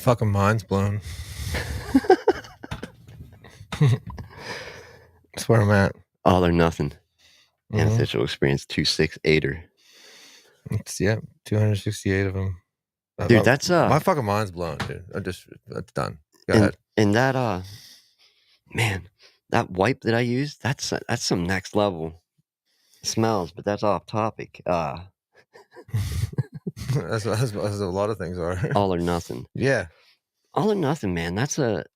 fucking mind's blown. That's where I'm at. All or nothing. Antisocial experience 268er. It's 268 of them. Dude, that's my fucking mind's blown, dude. That's done. Go ahead. And that man, that wipe that I used, that's some next level smells, but that's off topic. That's a lot of things are. All or nothing. Yeah. All or nothing, man. That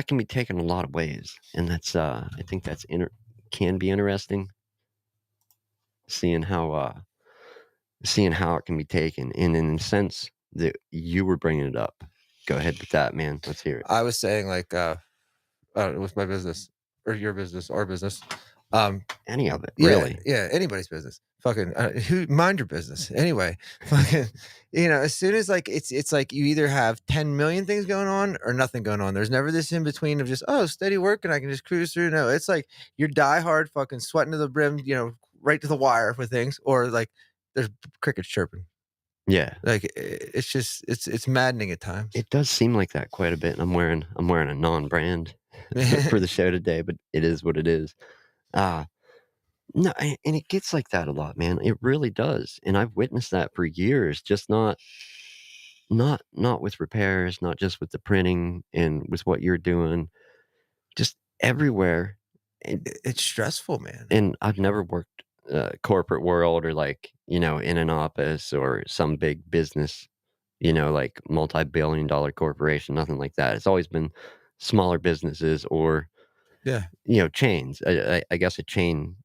can be taken a lot of ways, and that's I think that's can be interesting. Seeing how it can be taken, and in the sense that you were bringing it up. Go ahead with that, man. Let's hear it. I was saying like, with my business or your business, our business, any of it, really. Yeah, anybody's business. Fucking mind your business. Anyway, fucking, as soon as like it's like you either have 10 million things going on or nothing going on. There's never this in between of just steady work and I can just cruise through. No, it's like you're die hard, fucking sweating to the brim, right to the wire with things, or like there's crickets chirping. Yeah, like it's just it's maddening at times. It does seem like that quite a bit. And I'm wearing a non-brand for the show today, but it is what it is. No, and it gets like that a lot, man. It really does, and I've witnessed that for years. Just not with repairs, not just with the printing and with what you're doing, just everywhere. It's stressful, man. And I've never worked corporate world or like in an office or some big business, like multi-billion-dollar corporation. Nothing like that. It's always been smaller businesses or chains. I guess a chain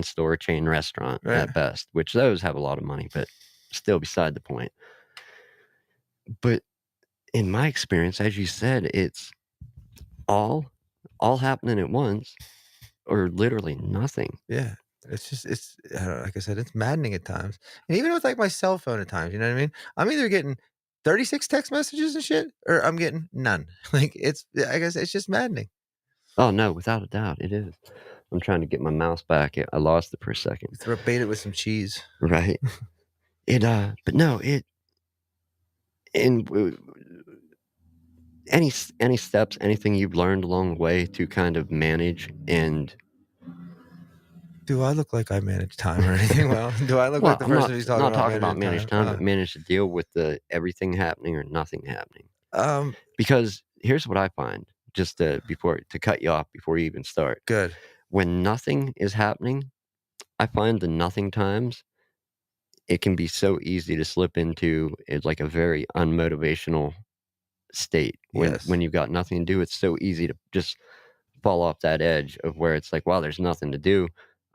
store, chain restaurant at best, which those have a lot of money, but still beside the point. But in my experience, as you said, it's all happening at once or literally nothing. Yeah. It's like I said, it's maddening at times. And even with like my cell phone at times, you know what I mean? I'm either getting 36 text messages and shit or I'm getting none. Like I guess it's just maddening. Oh no, without a doubt it is. I'm trying to get my mouse back. I lost it for a second. Bait it with some cheese. Right. But no, any steps, anything you've learned along the way to kind of manage and... Do I look like I manage time or anything? Well, do I look like the person who's talking about? Not talking about manage time, but manage to deal with the everything happening or nothing happening. Because here's what I find, just to cut you off before you even start. Good. When nothing is happening, I find the nothing times, it can be so easy to slip into like a very unmotivational state. When you've got nothing to do, it's so easy to just fall off that edge of where it's like, wow, there's nothing to do.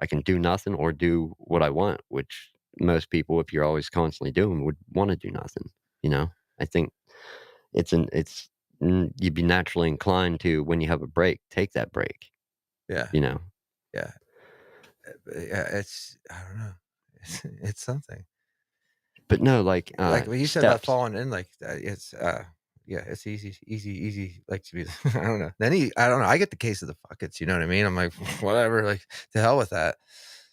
I can do nothing or do what I want, which most people, if you're always constantly doing, would want to do nothing. I think you'd be naturally inclined to, when you have a break, take that break. Yeah. Yeah. Yeah. It's, I don't know. It's something. But no, like when you said about falling in, like it's it's easy. Like to be, I don't know. Then I don't know. I get the case of the fuckets. You know what I mean? I'm like, whatever. Like, to hell with that.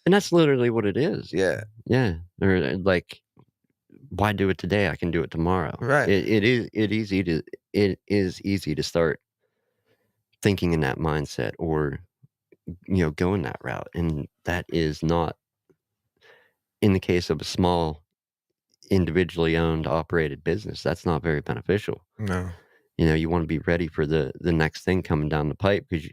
And that's literally what it is. Yeah. Yeah. Or like, why do it today? I can do it tomorrow. Right. It is easy to start thinking in that mindset or going that route, and that is not, in the case of a small, individually owned, operated business, that's not very beneficial. No. You want to be ready for the next thing coming down the pipe, because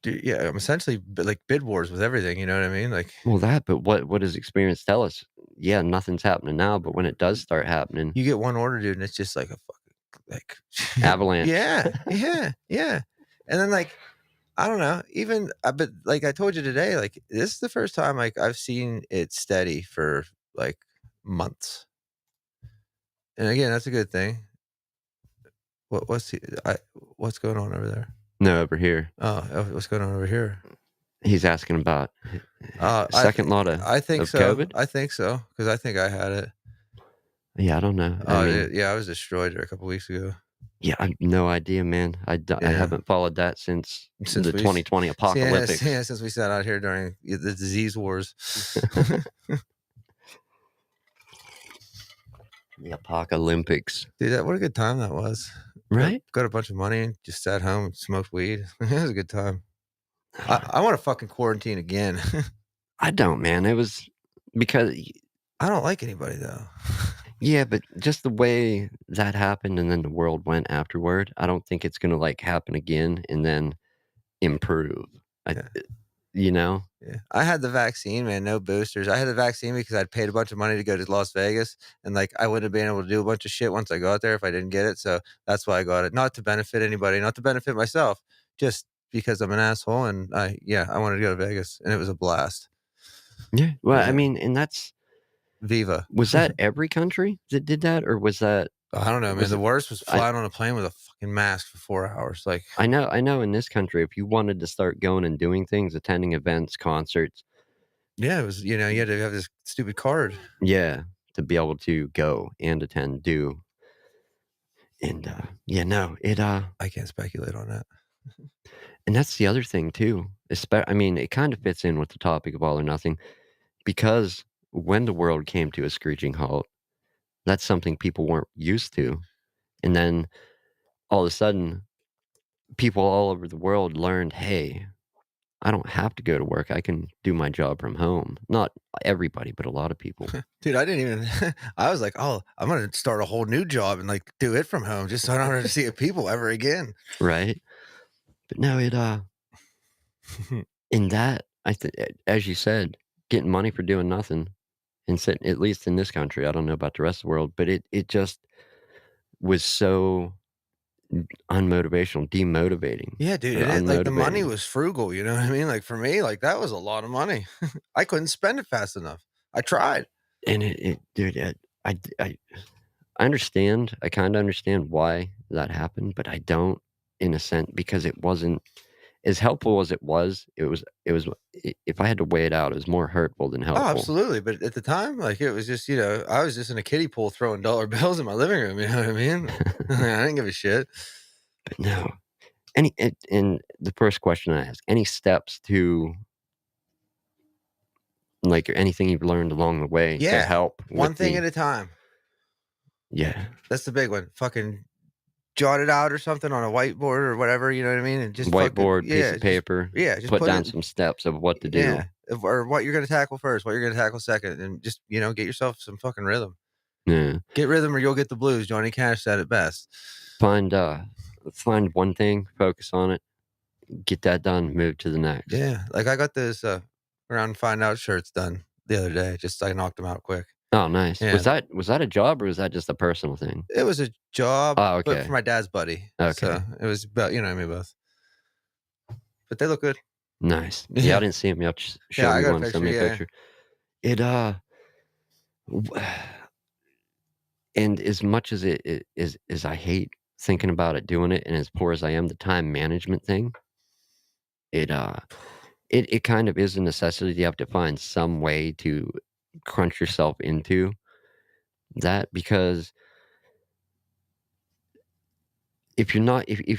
I'm essentially like bid wars with everything. You know what I mean? Like, but what does experience tell us? Yeah, nothing's happening now, but when it does start happening, you get one order, dude, and it's just like a fucking avalanche. Yeah. And then like, I don't know, even, but like I told you today, like this is the first time like I've seen it steady for like months. And again, that's a good thing. What's going on over there? No, over here. Oh, what's going on over here? He's asking about second lot of COVID? I think so, because I think I had it. Yeah, I don't know. I was destroyed a couple weeks ago. Yeah, I have no idea, man. I haven't followed that since the 2020 apocalypse. Since we sat out here during the disease wars. The apocalyptics, Dude, what a good time that was. right? Got a bunch of money, just sat home and smoked weed. It was a good time. I wanna fucking quarantine again. I don't, man. It was because I don't like anybody, though. yeah, but just the way that happened and then the world went afterward, I don't think it's gonna, like, happen again and then improve. I Yeah. you know? Yeah. I had the vaccine, man, no boosters. I had the vaccine because I'd paid a bunch of money to go to Las Vegas, and, like, I wouldn't have been able to do a bunch of shit once I got there if I didn't get it, so that's why I got it. Not to benefit anybody, not to benefit myself, just because I'm an asshole and I wanted to go to Vegas, and it was a blast. Yeah, well, I Yeah. mean, and that's Viva. was that every country that did that, or I don't know, man. was The it worst was I flying on a plane with a fucking mask for 4 hours, like I know in this country, if you wanted to start going and doing things, attending events, concerts, yeah, it was you had to have this stupid card. yeah, to be able to go and attend, do, and, yeah, no, I can't speculate on that. and that's the other thing too, I mean, it kinda fits in with the topic of all or nothing, because when the world came to a screeching halt, that's something people weren't used to, and then all of a sudden, people all over the world learned, "Hey, I don't have to go to work, I can do my job from home." Not everybody, but a lot of people, Dude, I didn't even I was like, "Oh, I'm gonna start a whole new job and, like, do it from home just so I don't have to see people ever again." right? But no, in that, I think, as you said, getting money for doing nothing and sitting at least in this country, I don't know about the rest of the world, but it just was so unmotivational, demotivating, Yeah, dude, or it like, the money unmotivating, was frugal, you know what I mean? Like, for me, like, that was a lot of money. I couldn't spend it fast enough. I tried. and dude, I d I understand, I kinda understand why that happened, but I don't in a sense because it wasn't as helpful as it was if I had to weigh it out, it was more hurtful than Oh, helpful. absolutely, but at the time, like, it was just, I was just in a kiddie pool throwing dollar bills in my living room, you know what I mean? I didn't give a shit. But no, and the first question I ask, any steps to like, or anything you've learned along the way to Yeah, help one with thing the at a time. yeah, That's the big one. Fucking jot it out or something on a whiteboard or whatever, you know what I mean? And just fucking whiteboard, piece of paper, just put put down it some steps of what to do. yeah, or what you're gonna tackle first, what you're gonna tackle second, and just, get yourself some fucking rhythm. Yeah. Get rhythm or you'll get the blues. Johnny Cash said it best. Find, find one thing, focus on it, get that done, move to the next. Yeah, like I got this around find out shirts done the other day. Just I knocked them out quick. Oh, nice. Yeah, Was that a job or was that just a personal thing? it was a job, Oh, but for okay. my dad's buddy. So Okay. it was about I mean both. But they look good. Nice. Yeah, I Yeah, didn't see him. You have to yeah. show I me got a one, send picture. me a Yeah. picture. It, w and as much as it is as I hate thinking about it, doing it, and as poor as I am, the time management thing, it, it kind of is a necessity. You have to find some way to crunch yourself into that because if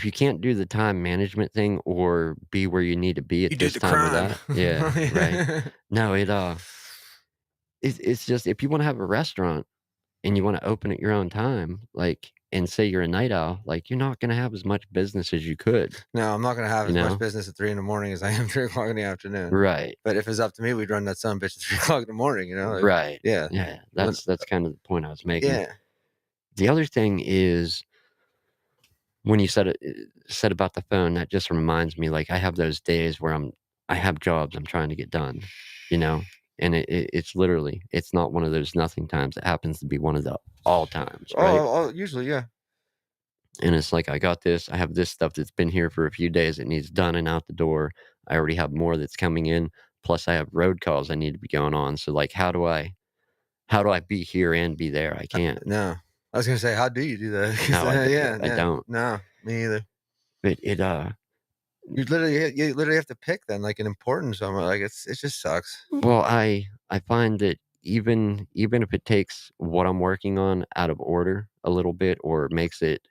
you can't do the time management thing or be where you need to be You at did this the time or crime. that yeah, right. No, it's just if you wanna have a restaurant and you wanna open at your own time, like, and say you're a night owl, like, you're not gonna have as much business as you could, No, I'm not gonna have you as much know? business at 3 in the morning as I am 3 o'clock in the afternoon. Right, But if it's up to me, we'd run that son bitch at 3 o'clock in the morning, like, right. yeah. Yeah, When that's kind of the point I was making. yeah. The other thing is when you said about the phone, that just reminds me, like, I have those days where I have jobs I'm trying to get done, you know? And it's literally it's not one of those nothing times, it happens to be one of the all times, right? Usually, yeah. And it's like, I got this, I have this stuff that's been here for a few days, it needs done and out the door. I already have more that's coming in, plus I have road calls I need to be going on, so, like, how do I be here and be there? I can't. No. I was gonna say, how do you do that? 'Cause, No, yeah, I yeah. don't. No, me either. But You literally have to pick then, like, an importance on it, like, it just sucks. well, I find that even if it takes what I'm working on out of order a little bit or makes it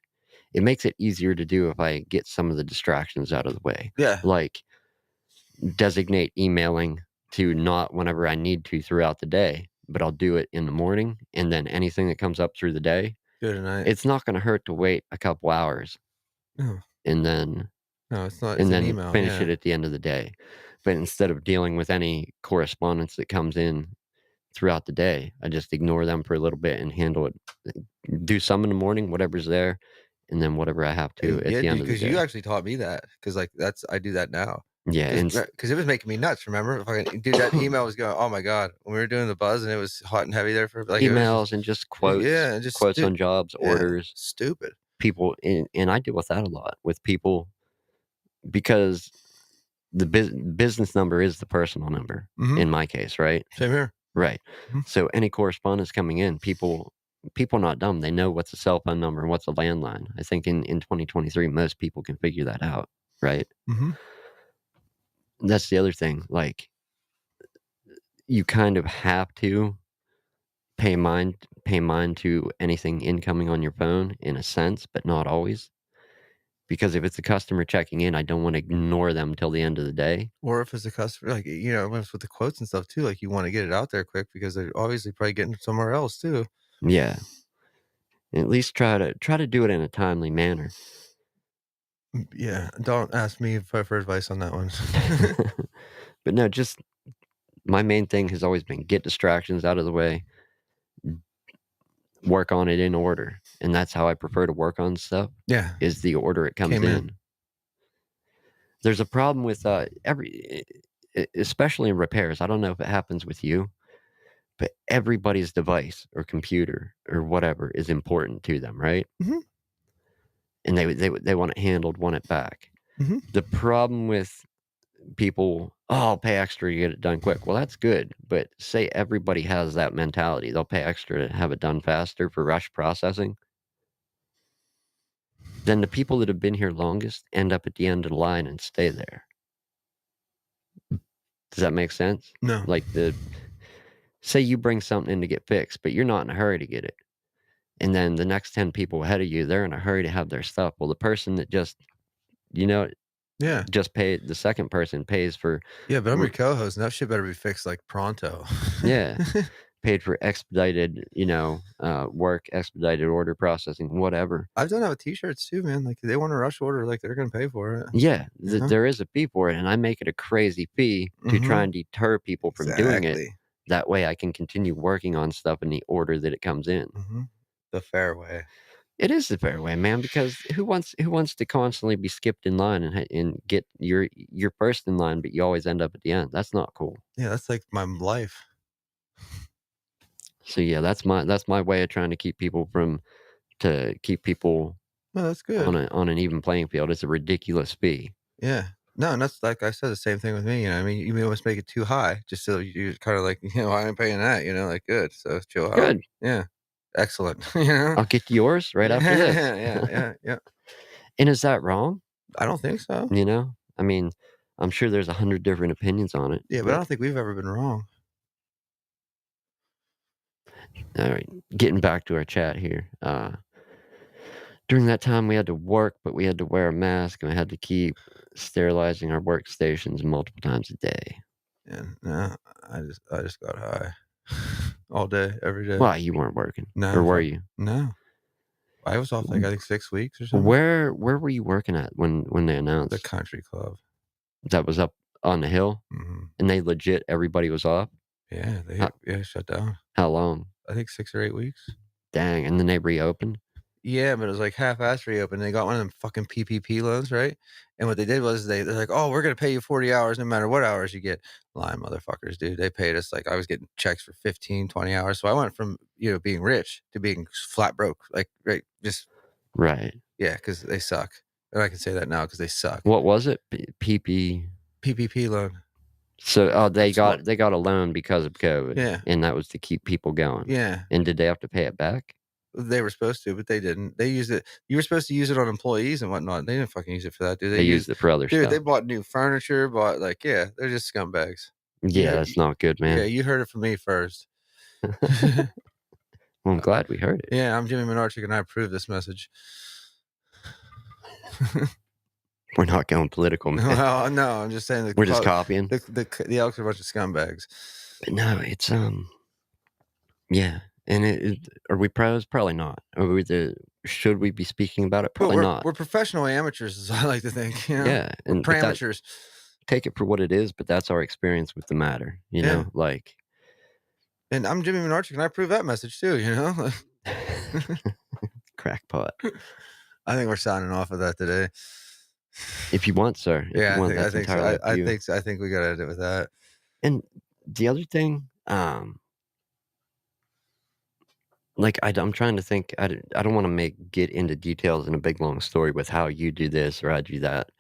easier to do if I get some of the distractions out of the way. Yeah. Like designate emailing to not whenever I need to throughout the day, but I'll do it in the morning, and then anything that comes up through the day, Do it tonight. it's not gonna hurt to wait a couple hours No, and then no, it's not. It's an email. finish it Yeah. at the end of the day. But instead of dealing with any correspondence that comes in throughout the day, I just ignore them for a little bit and handle it. Do some in the morning, whatever's there, and then whatever I have to Hey, at yeah, the end dude, of the because you day. actually taught me that. Because like that's I do that now. Yeah, Because it was making me nuts. Remember, fucking dude, that email was going. Oh my god, when we were doing the buzz and it was hot and heavy there for like it was just emails and just yeah, and just quotes on jobs, yeah, orders, stupid. people, and I deal with that a lot with people because the business number is the personal number Mm-hmm. in my case, right? Same here. Right. Mhm. So any correspondence coming in, people not dumb. They know what's a cell phone number and what's a landline. I think in 2023, most people can figure that out, right? Mm-hmm. That's the other thing. Like you kind of have to pay mind to anything incoming on your phone in a sense, but not always. Because if it's a customer checking in, I don't want to ignore them till the end of the day. Or if it's a customer, like with the quotes and stuff too, like you want to get it out there quick because they're obviously probably getting it somewhere else too. Yeah. At least try to do it in a timely manner. Yeah, don't ask me for advice on that one. But no, just my main thing has always been get distractions out of the way, work on it in order, and that's how I prefer to work on stuff, Yeah, is the order it comes came in. in. There's a problem with, especially in repairs, I don't know if it happens with you, but everybody's device or computer or whatever is important to them, right? Mhm, And they want it handled, want it back. mhm. The problem with people, "Oh, I'll pay extra to get it done quick." Well, that's good, but say everybody has that mentality, they'll pay extra to have it done faster for rush processing, then the people that have been here longest end up at the end of the line and stay there. Does that make sense? No. Like, say you bring something in to get fixed, but you're not in a hurry to get it, and then the next 10 people ahead of you, they're in a hurry to have their stuff. Well, the person that just, you know, Yeah. just paid the second person pays for Yeah, but I'm r your co-host, and that shit better be fixed, like, pronto. yeah. Paid for expedited, work, expedited order processing, whatever. I've done that with T-shirts too, man, like, they want a rush order, like, they're gonna pay for it, Yeah, you know? there is a fee for it, and I make it a crazy fee to try Mhm. and deter people from doing it. Exactly. That way I can continue working on stuff in the order that it comes in. Mhm. The fair way. It is the fair way, man, because who wants to constantly be skipped in line and get your first in line, but you always end up at the end? That's not cool. Yeah, that's, like, my life. So, yeah, that's my way of trying to keep people No, that's good. on an even playing field. It's a ridiculous fee. Yeah. No, and that's like I said, the same thing with me, I mean, you may almost make it too high just so you're kinda like, "I ain't paying that," like, "Good, so chill out." Good. Yeah. Excellent, you know? I'll get to yours right after this. Yeah, yeah, yeah, yeah. And is that wrong? I don't think so. I mean, I'm sure there's 100 different opinions on it, Yeah, but I but don't think we've ever been wrong. alright, getting back to our chat here, during that time, we had to work, but we had to wear a mask, and we had to keep sterilizing our workstations multiple times a day. Yeah, no, I just got high all day, every day. Why, you weren't working, or No, were fuck you? no. I was off, like, W I think 6 weeks or something. where were you working at when they The announced country club. that was up on the hill, Mhm. and they legit everybody was off? Yeah, How shut down. how long? I think 6 or 8 weeks. Dang, and then they reopened? Yeah, but it was, like, half-assed reopen. They got one of them fucking PPP loans, right? And what they did was they're like, "Oh, we're gonna pay you 40 hours no matter what hours you get." Lying motherfuckers, dude. They paid us like I was getting checks for 15, 20 hours. So I went from, being rich to being flat broke. Like, right, just Right. yeah, because they suck. And I can say that now because they suck. What was it? PP PPP loan. So, oh, Small they got a loan because of COVID, Yeah, and that was to keep people going. yeah. And did they have to pay it back? They were supposed to, but they didn't. They used it you were supposed to use it on employees and whatnot. They didn't fucking use it for that, dude. They used it for other Dude, they stuff. bought new furniture, bought like yeah, they're just scumbags. Yeah, You that's not good, Yeah, man. you heard it from me first. Well, I'm glad we heard it. Yeah, I'm Jimmy Minarchik, and I approve this message. We're not going political, man. Well, no, I'm just saying We're just copying. the Elks are a bunch of scumbags. But no, it's Yeah, and are we pros? Probably not. Are we should we be speaking about it? But Probably not. we're professional amateurs, as I like to think, Yeah, We're and but that pramateurs. take it for what it is, but that's our experience with the matter, Yeah, like and I'm Jimmy Minarchik, and I approve that message too. crackpot. I think we're signing off of that today. If you want, sir, if you Yeah, want, I that's think so. entirely up to I you. think so. I think we gotta end it with that. And the other thing, like, I'm trying to think, I don't wanna get into details in a big, long story with how you do this or I do that,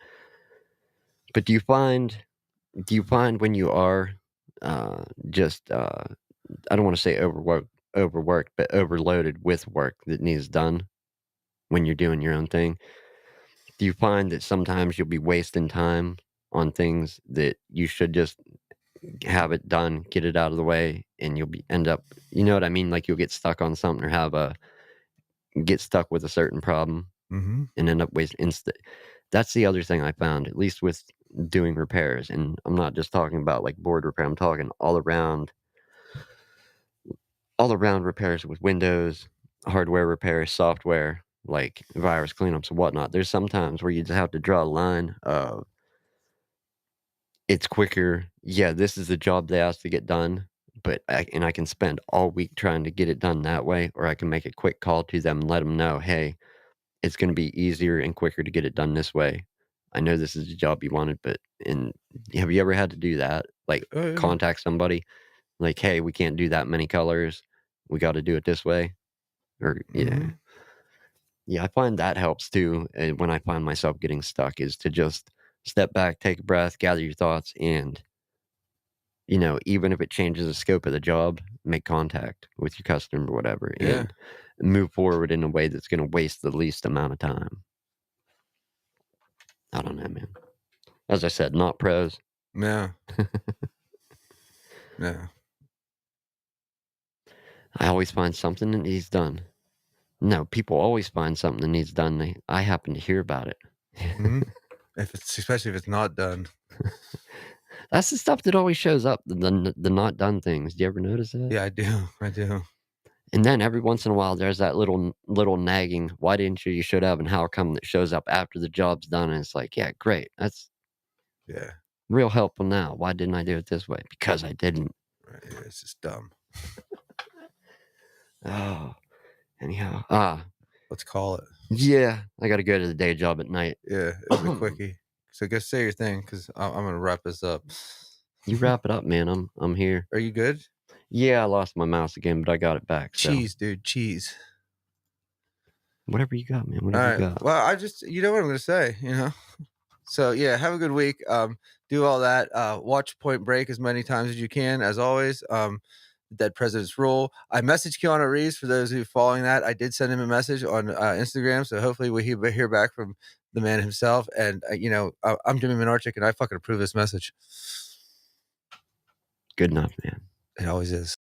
but do you find when you are, just, I don't wanna say overworked, but overloaded with work that needs done when you're doing your own thing, do you find that sometimes you'll be wasting time on things that you should just have it done, get it out of the way, and you'll be end up you know what I mean? Like, you'll get stuck on something or get stuck with a certain problem Mhm. and end up wasting that's the other thing I found, at least with doing repairs, and I'm not just talking about, like, board repair, I'm talking all around repairs with Windows, hardware repairs, software, like virus cleanups and whatnot. There's sometimes where you just have to draw a line of it's quicker. Yeah, this is the job they asked to get done, but I can spend all week trying to get it done that way, or I can make a quick call to them and let them know, hey, it's going to be easier and quicker to get it done this way. I know this is the job you wanted, but and have you ever had to do that? Like Oh, yeah. contact somebody, like, hey, we can't do that many colors. We got to do it this way. Or yeah. Mhm. Yeah, I find that helps too, when I find myself getting stuck is to just step back, take a breath, gather your thoughts, and, even if it changes the scope of the job, make contact with your customer or whatever, Yeah. and move forward in a way that's gonna waste the least amount of time. I don't know, man. As I said, not pros. Yeah. Yeah. I always find something that needs done. No, people always find something that needs done, I happen to hear about it. Mhm. If it's especially if it's not done. That's the stuff that always shows up, the not done things. Do you ever notice that? Yeah, I do. I do. And then every once in a while, there's that little nagging, "Why didn't you? You should have," and how come that shows up after the job's done, and it's like, "Yeah, great. That's Yeah. real helpful now. Why didn't I do it this way? Because I didn't." Right, yeah, it's just dumb. Oh, anyhow, Let's call it. yeah, I gotta go to the day job at night. Yeah, it was a quickie. So go say your thing because I'm gonna wrap this up. You wrap it up, man. I'm here. Are you good? Yeah, I lost my mouse again, but I got it back, so Cheese, dude, cheese. whatever you got, man, All whatever you right. got. Well, you know what I'm gonna say. So yeah, have a good week. Do all that. Watch Point Break as many times as you can, as always. Dead President's Rule. I messaged Keanu Reeves for those who are following that. I did send him a message on Instagram, so hopefully we hear back from the man himself. And I'm Jimmy Minarchik, and I fucking approve this message. Good enough, man. It always is.